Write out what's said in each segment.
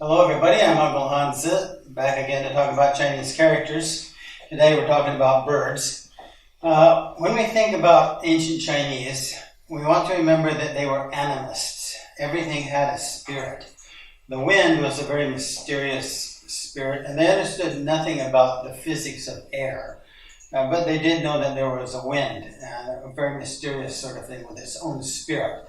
Hello everybody, I'm Uncle Hanzi, back again to talk about Chinese characters. Today we're talking about birds. When we think about ancient Chinese, we want to remember that they were animists. Everything had a spirit. The wind was a very mysterious spirit, and they understood nothing about the physics of air. But they did know that there was a wind, a very mysterious sort of thing with its own spirit.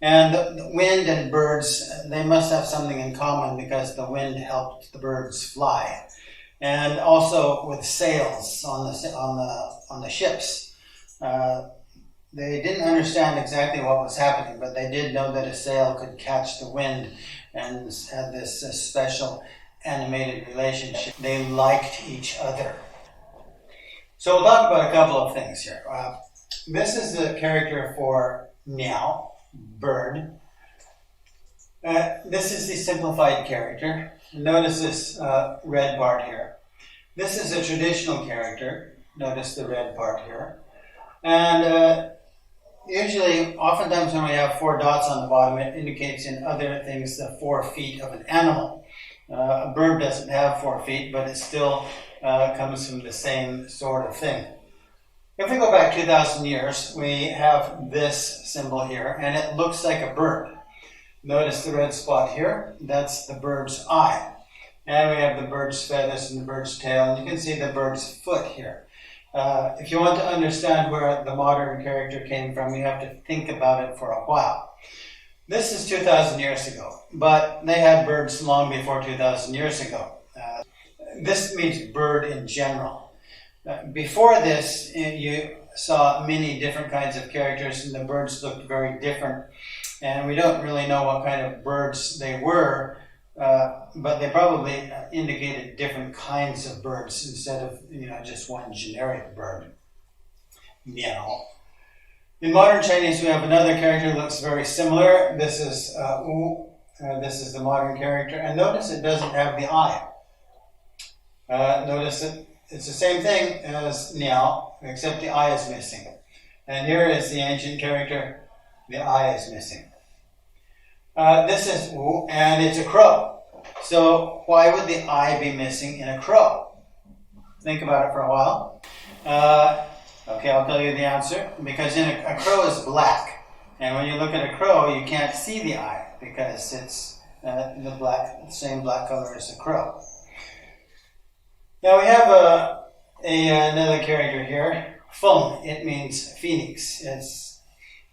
And the wind and birds, they must have something in common because the wind helped the birds fly. And also with sails on the ships. They didn't understand exactly what was happening, but they did know that a sail could catch the wind and had this special animated relationship. They liked each other. So we'll talk about a couple of things here. This is the character for Niao, bird. This is the simplified character. Notice this red part here. This is a traditional character. Notice the red part here. And usually, oftentimes when we have 4 dots on the bottom, it indicates in other things the 4 feet of an animal. A bird doesn't have 4 feet, but it still comes from the same sort of thing. If we go back 2,000 years, we have this symbol here, and it looks like a bird. Notice the red spot here. That's the bird's eye. And we have the bird's feathers and the bird's tail, and you can see the bird's foot here. If you want to understand where the modern character came from, you have to think about it for a while. This is 2,000 years ago, but they had birds long before 2,000 years ago. This means bird in general. Before this, you saw many different kinds of characters, and the birds looked very different. And we don't really know what kind of birds they were, but they probably indicated different kinds of birds instead of just one generic bird. Meow. In modern Chinese, we have another character that looks very similar. This is Wu. This is the modern character, and notice it doesn't have the eye. Notice that it's the same thing as Niao, except the eye is missing. And here is the ancient character. The eye is missing. This is Wu, and it's a crow. So why would the eye be missing in a crow? Think about it for a while. Okay, I'll tell you the answer. Because a crow is black. And when you look at a crow, you can't see the eye because it's the same black color as the crow. Now we have another character here, Feng. It means phoenix.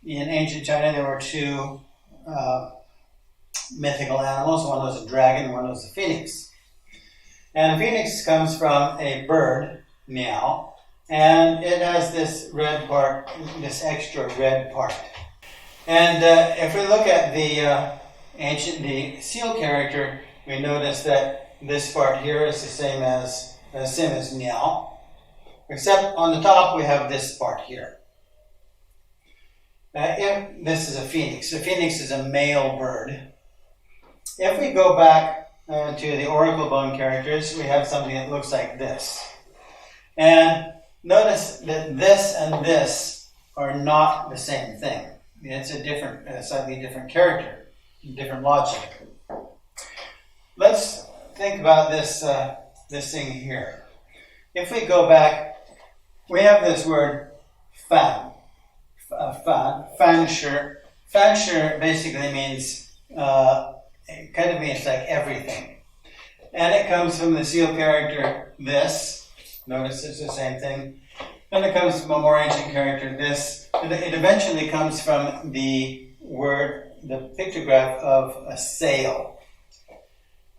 In ancient China, there were 2 mythical animals. One was a dragon, one was a phoenix. And a phoenix comes from a bird, Miao, and it has this red part, this extra red part. And if we look at the seal character, we notice that this part here is the same as Miao, except on the top we have this part here. This is a phoenix. The phoenix is a male bird. If we go back to the oracle bone characters, we have something that looks like this. And notice that this and this are not the same thing. It's a slightly different character, different logic. Let's think about this thing here. If we go back, we have this word fan. Fanshi. Fanshi basically means, it kind of means like everything. And it comes from the seal character this. Notice it's the same thing. And it comes from a more ancient character this. And it eventually comes from the pictograph of a sail.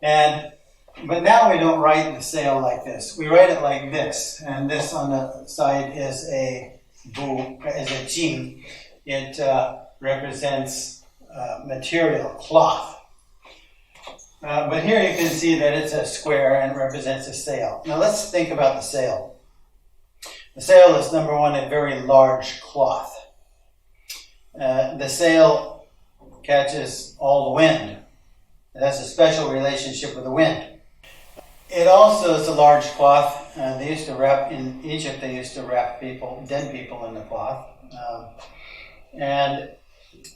But now we don't write the sail like this. We write it like this. And this on the side is a jing. It represents material, cloth. But here you can see that it's a square and represents a sail. Now let's think about the sail. The sail is, number one, a very large cloth. The sail catches all the wind. It has a special relationship with the wind. It also is a large cloth. They used to wrap, in Egypt, they used to wrap dead people in the cloth. And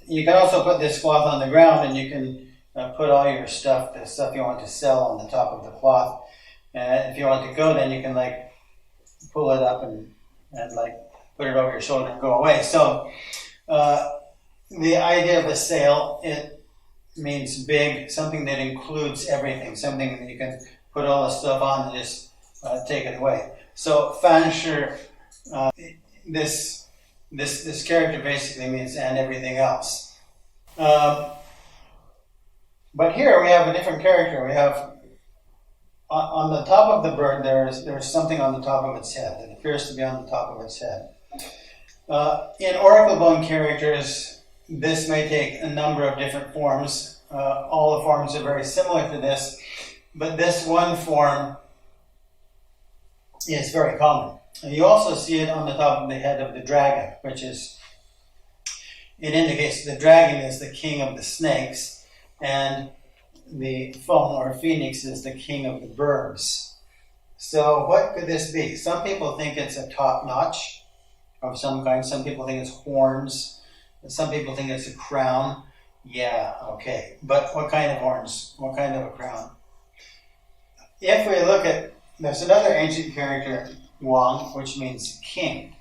you can also put this cloth on the ground and you can put all your stuff, the stuff you want to sell, on the top of the cloth. And if you want to go, then you can like pull it up and like put it over your shoulder and go away. So the idea of a sale, it means big, something that includes everything, something that you can put all the stuff on and just take it away. So fan shi, this character basically means and everything else. But here we have a different character. We have on the top of the bird, there's something on the top of its head that appears to be on the top of its head. In oracle bone characters, this may take a number of different forms. All the forms are very similar to this, but this one form is very common. And you also see it on the top of the head of the dragon, which is, it indicates the dragon is the king of the snakes, and the phone or phoenix is the king of the birds. So what could this be? Some people think it's a top notch of some kind. Some people think it's horns. Some people think it's a crown. Yeah, okay. But what kind of horns? What kind of a crown? If we look at, there's another ancient character, Wang, which means king.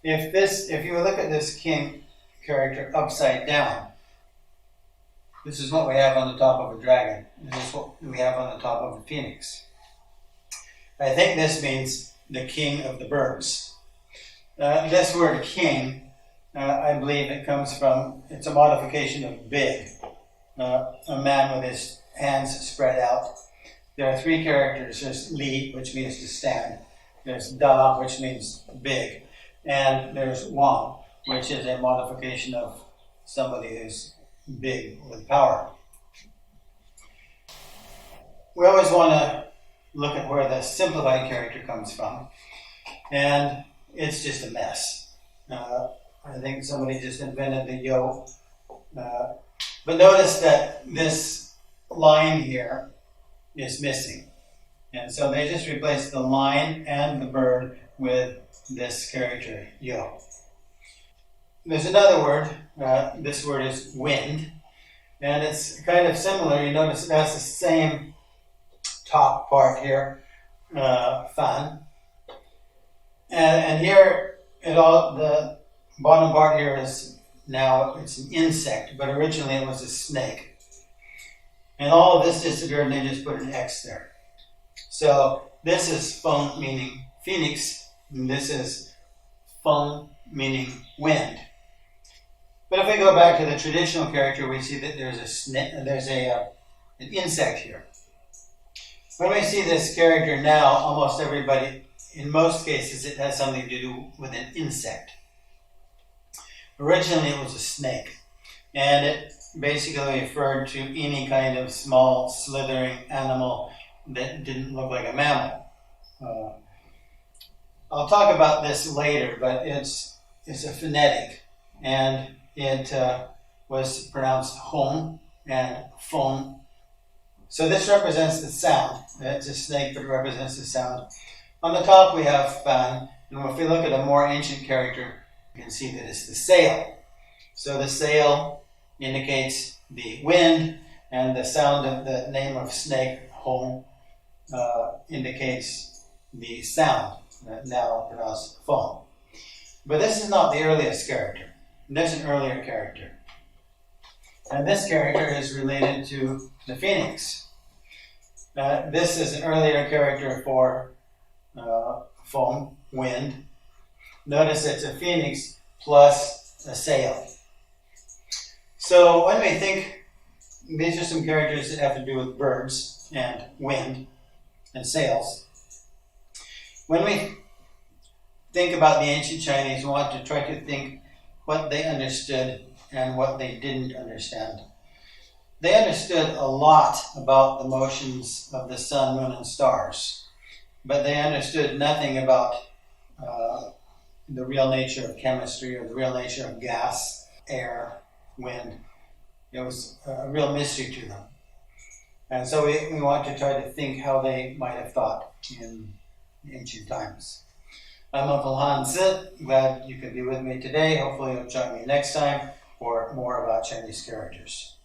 If you look at this king character upside down, this is what we have on the top of a dragon. This is what we have on the top of a phoenix. I think this means the king of the birds. This word king, I believe it comes from, it's a modification of big. A man with his hands spread out. There are three characters. There's li, which means to stand. There's da, which means big. And there's wang, which is a modification of somebody who's big with power. We always want to look at where the simplified character comes from. And it's just a mess. I think somebody just invented the yo. But notice that this line here is missing. And so they just replaced the line and the bird with this character, yo. There's another word. This word is wind. And it's kind of similar. You notice it has the same top part here, fan. And here, the bottom part here is now, it's an insect, but originally it was a snake. And all of this disappeared and they just put an X there. So this is feng, meaning phoenix, and this is feng, meaning wind. But if we go back to the traditional character, we see that there's an insect here. When we see this character now, almost everybody, in most cases, it has something to do with an insect. Originally, it was a snake, and it basically referred to any kind of small, slithering animal that didn't look like a mammal. I'll talk about this later, but it's a phonetic, and it was pronounced hong and fong. So this represents the sound. It's a snake, but it represents the sound. On the top we have fan, and if we look at a more ancient character, you can see that it's the sail. So the sail indicates the wind, and the sound of the name of snake, hong, indicates the sound, now pronounced fong. But this is not the earliest character. There's an earlier character. And this character is related to the phoenix. This is an earlier character for fong, wind. Notice it's a phoenix plus a sail. So when we think, these are some characters that have to do with birds and wind and sails. When we think about the ancient Chinese, we want to try to think what they understood and what they didn't understand. They understood a lot about the motions of the sun, moon, and stars, but they understood nothing about the real nature of chemistry or the real nature of gas, air, wind. It was a real mystery to them. And so we want to try to think how they might have thought in ancient times. I'm Uncle Hanzi. Glad you could be with me today. Hopefully you'll join me next time for more about Chinese characters.